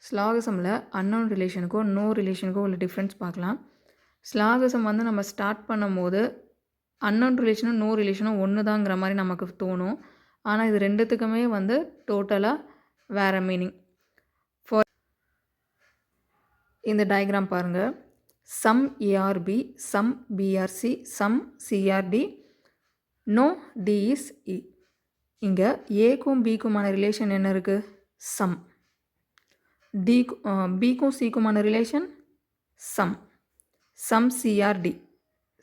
ஸ்லாகசமில் unknown ரிலேஷனுக்கும் no ரிலேஷனுக்கும் உள்ள difference பார்க்கலாம். ஸ்லாகசம் வந்து நம்ம ஸ்டார்ட் பண்ணும்போது அன்னோன் ரிலேஷனும் நோ ரிலேஷனும் ஒன்று தாங்கிற மாதிரி நமக்கு தோணும். ஆனால் இது ரெண்டுத்துக்குமே வந்து டோட்டலாக வேறு மீனிங். ஃபார் இந்த டயக்ராம் பாருங்கள். Some A are B, some B are C, some C are D, no D is E. இங்கே ஏக்கும் பிக்குமான ரிலேஷன் என்ன இருக்குது? சம். பிக்கும் சிக்குமான ரிலேஷன் சம். சம் சிஆர்டி,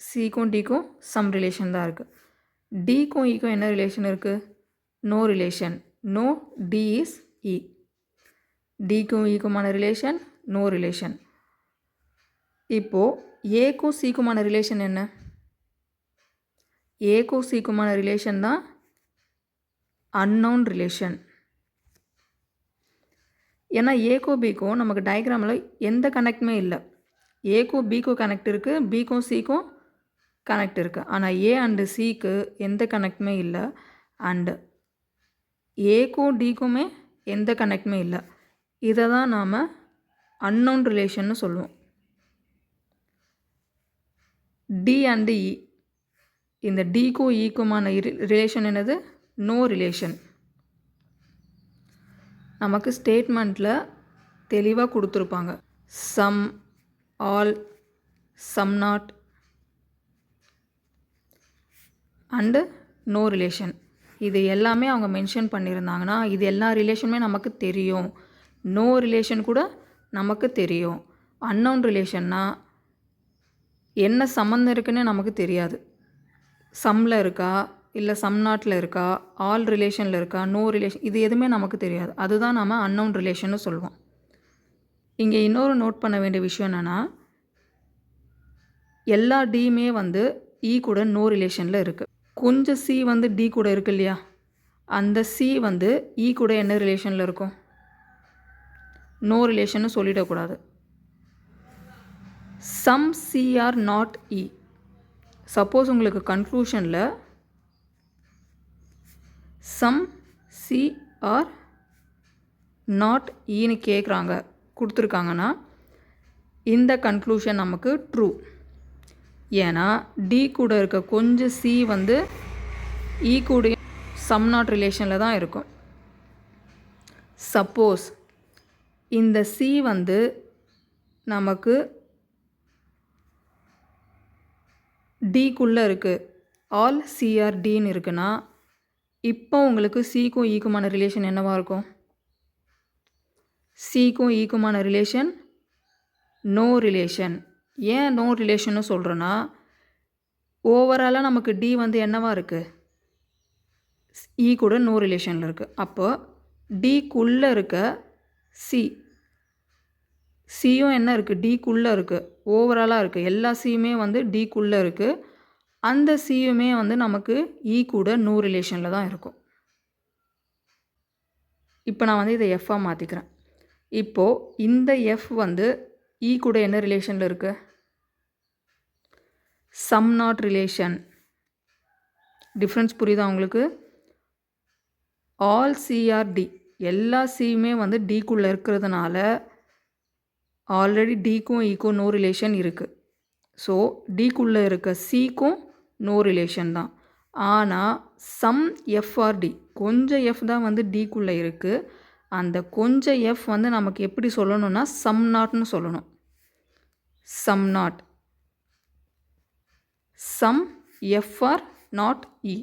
சிக்கும் டிக்கும் சம் ரிலேஷன் தான் இருக்குது. டிக்கும் இக்கும் என்ன ரிலேஷன் இருக்குது? No relation. No D is E. டிக்கும் இக்குமான ரிலேஷன் நோ ரிலேஷன். இப்போது ஏக்கும் சிக்குமான ரிலேஷன் என்ன? ஏக்கும் சிக்குமான ரிலேஷன் தான் அன்னோன் ரிலேஷன். ஏன்னா ஏக்கும் பிக்கும் நமக்கு டயக்ராமில் எந்த கனெக்டுமே இல்லை. ஏக்கும் பிக்கும் கனெக்ட் இருக்குது, பிக்கும் சிக்கும் கனெக்ட் இருக்குது. ஆனால் ஏ அண்டு சிக்கு எந்த கனெக்டுமே இல்லை. அண்டு ஏக்கும் டிக்குமே எந்த கனெக்டுமே இல்லை. இதை தான் நாம் அன்னோன் ரிலேஷன்னு சொல்லுவோம். டி அண்டு இ, இந்த டிக்கும் ஈக்குமான ரிலேஷன் என்னது? No relation. நமக்கு ஸ்டேட்மெண்ட்டில் தெளிவாக கொடுத்துருப்பாங்க. Some, all, some not and no relation. இது எல்லாமே அவங்க மென்ஷன் பண்ணியிருந்தாங்கன்னா இது எல்லா ரிலேஷனுமே நமக்கு தெரியும். நோ ரிலேஷன் கூட நமக்கு தெரியும். அன்னோன் ரிலேஷன்னா என்ன சம்மந்தம் இருக்குன்னு நமக்கு தெரியாது. சம்மில் இருக்கா, இல்லை சம் நாட்டில் இருக்கா, ஆல் ரிலேஷனில் இருக்கா, நோ ரிலேஷன், இது எதுவுமே நமக்கு தெரியாது. அதுதான் நம்ம அன்னோன் ரிலேஷன்னு சொல்லுவோம். இங்கே இன்னொரு நோட் பண்ண வேண்டிய விஷயம் என்னென்னா, எல்லா டியுமே வந்து இ கூட நோ ரிலேஷனில் இருக்குது. கொஞ்சம் சி வந்து டி கூட இருக்கு இல்லையா, அந்த சி வந்து இ கூட என்ன ரிலேஷனில் இருக்கும்? நோ ரிலேஷன்னு சொல்லிடக்கூடாது. Some C are not E. Suppose உங்களுக்கு கன்க்ளூஷனில் சம் சி ஆர் நாட் ஈன்னு கேட்குறாங்க, கொடுத்துருக்காங்கன்னா இந்த கன்க்ளூஷன் நமக்கு ட்ரூ. ஏன்னா டி கூட இருக்க கொஞ்சம் சி வந்து இ கூட சம் நாட் ரிலேஷனில் தான் இருக்கும். சப்போஸ் இந்த சி வந்து நமக்கு டிக்குள்ளே இருக்குது, ஆல் சிஆர்டின்னு இருக்குன்னா இப்போ உங்களுக்கு சிக்கும் ஈக்குமான ரிலேஷன் என்னவாக இருக்கும்? சிக்கும் ஈக்குமான ரிலேஷன் நோ ரிலேஷன். ஏன் நோ ரிலேஷன்னு சொல்கிறேன்னா, ஓவராலாக நமக்கு டி வந்து என்னவாக இருக்குது? இ கூட நோ ரிலேஷனில் இருக்குது. அப்போ டிக்குள்ளே இருக்க சியும் என்ன இருக்குது? டிக்குள்ளே இருக்குது, ஓவராலாக இருக்குது. எல்லா சியுமே வந்து டிக்குள்ளே இருக்குது. அந்த சியுமே வந்து நமக்கு இ கூட நோ ரிலேஷனில் தான் இருக்கும். இப்போ நான் வந்து இதை எஃப்பாக மாற்றிக்கிறேன். இப்போது இந்த எஃப் வந்து இ கூட என்ன ரிலேஷனில் இருக்குது? Some not relation. டிஃப்ரென்ஸ் புரியுதா உங்களுக்கு? ஆல் சிஆர்டி, எல்லா சியுமே வந்து டிக்குள்ளே இருக்கிறதுனால ஆல்ரெடி டிக்கும் ஈக்கும் நோ ரிலேஷன் இருக்குது. ஸோ டிக்குள்ளே இருக்க சிக்கும் நோ ரிலேஷன் தான். ஆனால் சம் எஃப்ஆர்டி, கொஞ்சம் எஃப் தான் வந்து டிக்குள்ளே இருக்குது. அந்த கொஞ்சம் எஃப் வந்து நமக்கு எப்படி சொல்லணும்னா சம் நாட்னு சொல்லணும். Some not. Some are not E.